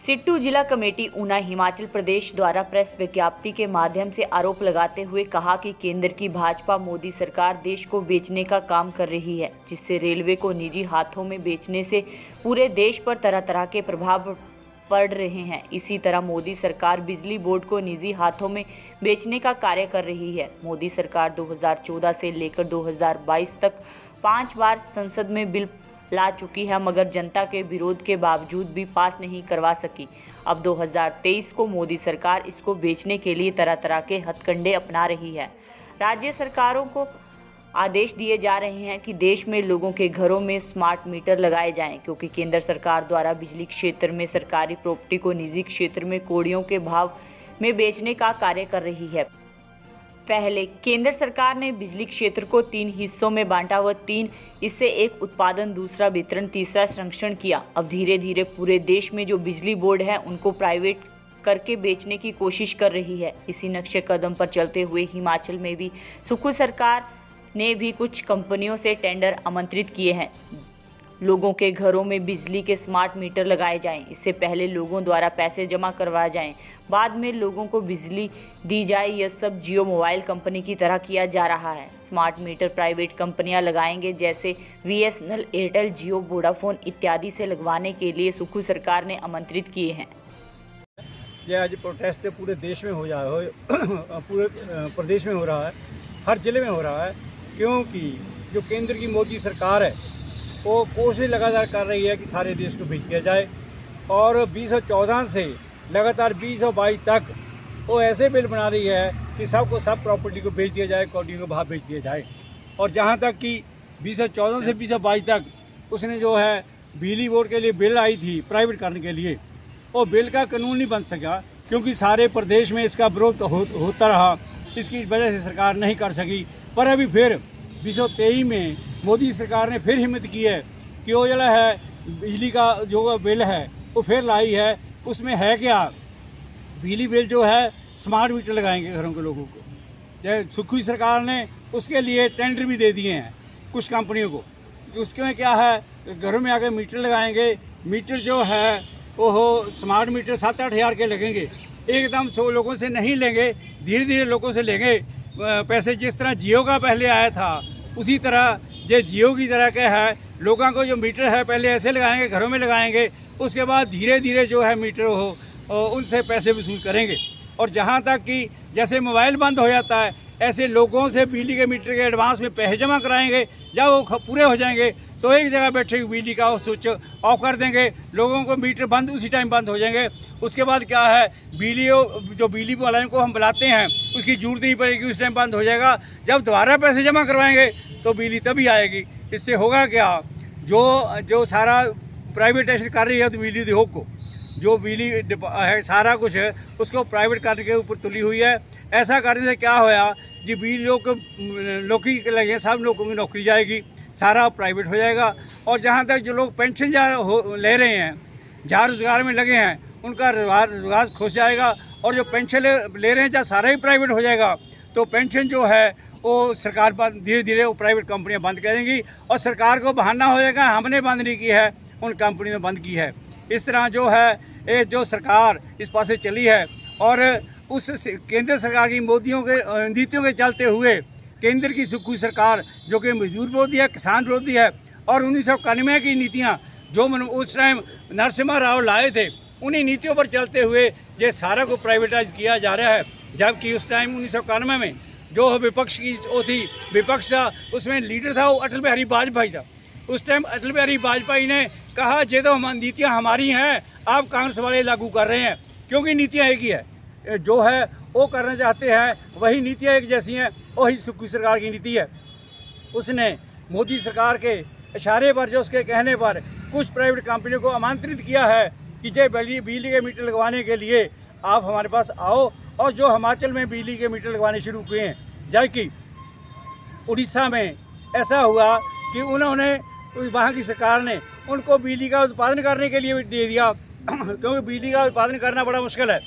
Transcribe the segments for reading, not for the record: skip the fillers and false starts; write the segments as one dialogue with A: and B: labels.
A: सिट्टू जिला कमेटी ऊना हिमाचल प्रदेश द्वारा प्रेस विज्ञप्ति के माध्यम से आरोप लगाते हुए कहा कि केंद्र की भाजपा मोदी सरकार देश को बेचने का काम कर रही है, जिससे रेलवे को निजी हाथों में बेचने से पूरे देश पर तरह तरह के प्रभाव पड़ रहे हैं। इसी तरह मोदी सरकार बिजली बोर्ड को निजी हाथों में बेचने का कार्य कर रही है। मोदी सरकार 2014 से लेकर 2022 तक 5 बार संसद में बिल ला चुकी है, मगर जनता के विरोध के बावजूद भी पास नहीं करवा सकी। अब 2023 को मोदी सरकार इसको बेचने के लिए तरह तरह के हथकंडे अपना रही है। राज्य सरकारों को आदेश दिए जा रहे हैं कि देश में लोगों के घरों में स्मार्ट मीटर लगाए जाएं, क्योंकि केंद्र सरकार द्वारा बिजली क्षेत्र में सरकारी प्रॉपर्टी को निजी क्षेत्र में कौड़ियों के भाव में बेचने का कार्य कर रही है। पहले केंद्र सरकार ने बिजली क्षेत्र को 3 हिस्सों में बांटा व 3 इससे एक उत्पादन, दूसरा वितरण, तीसरा संरक्षण किया। अब धीरे धीरे पूरे देश में जो बिजली बोर्ड है उनको प्राइवेट करके बेचने की कोशिश कर रही है। इसी नक्शे कदम पर चलते हुए हिमाचल में भी सुक्खू सरकार ने भी कुछ कंपनियों से टेंडर आमंत्रित किए हैं। लोगों के घरों में बिजली के स्मार्ट मीटर लगाए जाएं। इससे पहले लोगों द्वारा पैसे जमा करवाए जाएं, बाद में लोगों को बिजली दी जाए। यह सब जियो मोबाइल कंपनी की तरह किया जा रहा है। स्मार्ट मीटर प्राइवेट कंपनियां लगाएंगे, जैसे बीएसएनएल, एयरटेल, जियो, वोडाफोन इत्यादि से लगवाने के लिए सुक्खू सरकार ने आमंत्रित किए हैं।
B: ये आज प्रोटेस्ट पूरे देश में हो रहा है, पूरे प्रदेश में हो रहा है, हर जिले में हो रहा है, क्योंकि जो केंद्र की मोदी सरकार है वो कोशिश लगातार कर रही है कि सारे देश को बेच दिया जाए। और 2014 से लगातार 2022 तक वो ऐसे बिल बना रही है कि सबको सब प्रॉपर्टी को बेच दिया जाए, कौड़ियों को भाव बेच दिया जाए। और जहाँ तक कि 2014 से 2022 तक उसने जो है बिजली बोर्ड के लिए बिल आई थी प्राइवेट करने के लिए, वो बिल का कानून नहीं बन सका, क्योंकि सारे प्रदेश में इसका विरोध होता रहा। इसकी वजह से सरकार नहीं कर सकी। पर अभी फिर 2023 में मोदी सरकार ने फिर हिम्मत की है कि वो जो है बिजली का जो बिल है वो फिर लाई है। उसमें है क्या, बिजली बिल जो है स्मार्ट मीटर लगाएंगे घरों के लोगों को। जैसे सुक्खू सरकार ने उसके लिए टेंडर भी दे दिए हैं कुछ कंपनियों को। उसके क्या है, घरों में आके मीटर लगाएंगे। मीटर जो है वो स्मार्ट मीटर 7-8 हज़ार के लगेंगे। एकदम 100 लोगों से नहीं लेंगे, धीरे धीरे लोगों से लेंगे पैसे। जिस तरह जियो का पहले आया था उसी तरह जो जियो की तरह का है, लोगों को जो मीटर है पहले ऐसे लगाएंगे, घरों में लगाएंगे, उसके बाद धीरे धीरे जो है मीटर हो उनसे पैसे वसूल करेंगे। और जहाँ तक कि जैसे मोबाइल बंद हो जाता है, ऐसे लोगों से बिजली के मीटर के एडवांस में पैसे जमा कराएंगे। जब वो पूरे हो जाएंगे तो एक जगह बैठे बिजली का स्विच ऑफ कर देंगे, लोगों को मीटर बंद उसी टाइम बंद हो जाएंगे। उसके बाद क्या है, जो बिजली वाले को हम बुलाते हैं उसकी जरूरत नहीं पड़ेगी, उस टाइम बंद हो जाएगा। जब दोबारा पैसे जमा करवाएंगे तो बिजली तभी आएगी। इससे होगा क्या, जो सारा प्राइवेटाइजेशन कर रही है तो बिजली उद्योग को, जो बिजली है सारा कुछ है उसको प्राइवेट करने के ऊपर तुली हुई है। ऐसा करने से क्या होया जी, बिजली लोग नौकरी लगे, सब लोगों की नौकरी जाएगी, सारा प्राइवेट हो जाएगा। और जहाँ तक जो लोग पेंशन ले रहे हैं, जहाँ रोजगार में लगे हैं, उनका रोजगार खुश जाएगा। और जो पेंशन ले रहे हैं जहाँ सारा ही प्राइवेट हो जाएगा, तो पेंशन जो है वो सरकार धीरे धीरे वो प्राइवेट कंपनियां बंद करेंगी। और सरकार को बहाना हो जाएगा हमने बंद नहीं की है, उन कंपनियों ने बंद की है। इस तरह जो है ये जो सरकार इस पास से चली है, और उस केंद्र सरकार की मोदियों के नीतियों के चलते हुए केंद्र की सुक्खू सरकार जो कि मजदूर विरोधी है, किसान विरोधी है, और 1991 की नीतियाँ जो उस टाइम नरसिम्हा राव लाए थे, उन्हीं नीतियों पर चलते हुए ये सारा को प्राइवेटाइज किया जा रहा है। जबकि उस टाइम 1991 में जो विपक्ष की वो थी, विपक्ष था, उसमें लीडर था वो अटल बिहारी वाजपेयी था। उस टाइम अटल बिहारी वाजपेयी ने कहा ये तो नीतियाँ हमारी हैं, आप कांग्रेस वाले लागू कर रहे हैं, क्योंकि नीतियाँ एक ही है, जो है वो करना चाहते हैं वही नीतियाँ एक जैसी हैं, वही सुक्खू सरकार की नीति है। उसने मोदी सरकार के इशारे पर, जो उसके कहने पर कुछ प्राइवेट कंपनियों को आमंत्रित किया है कि जे बिजली के मीटर लगवाने के लिए आप हमारे पास आओ। और जो हिमाचल में बिजली के मीटर लगवाने शुरू हुए हैं, जबकि उड़ीसा में ऐसा हुआ कि उन्होंने, वहाँ की सरकार ने उनको बिजली का उत्पादन करने के लिए दे दिया, क्योंकि बिजली का उत्पादन करना बड़ा मुश्किल है।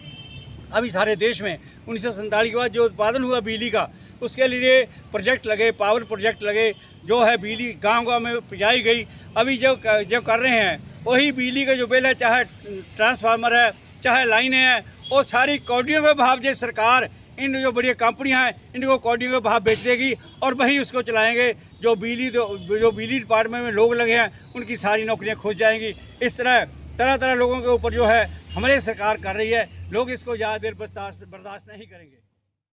B: अभी सारे देश में 1947 के बाद जो उत्पादन हुआ बिजली का, उसके लिए प्रोजेक्ट लगे, पावर प्रोजेक्ट लगे, जो है बिजली गांव-गांव में पहुँचाई गई। अभी जो कर रहे हैं वही बिजली का जो बिल है, चाहे ट्रांसफार्मर है, चाहे लाइनें हैं, वो सारी कौडियों के भाव जो सरकार इन जो बड़ी कंपनियां हैं इनको कौडियों के भाव बेच देगी और वही उसको चलाएंगे। जो बिजली डिपार्टमेंट में लोग लगे हैं उनकी सारी नौकरियां खो जाएंगी। इस तरह तरह लोगों के ऊपर जो है हमले सरकार कर रही है। लोग इसको ज़्यादा देर बर्दाश्त नहीं करेंगे।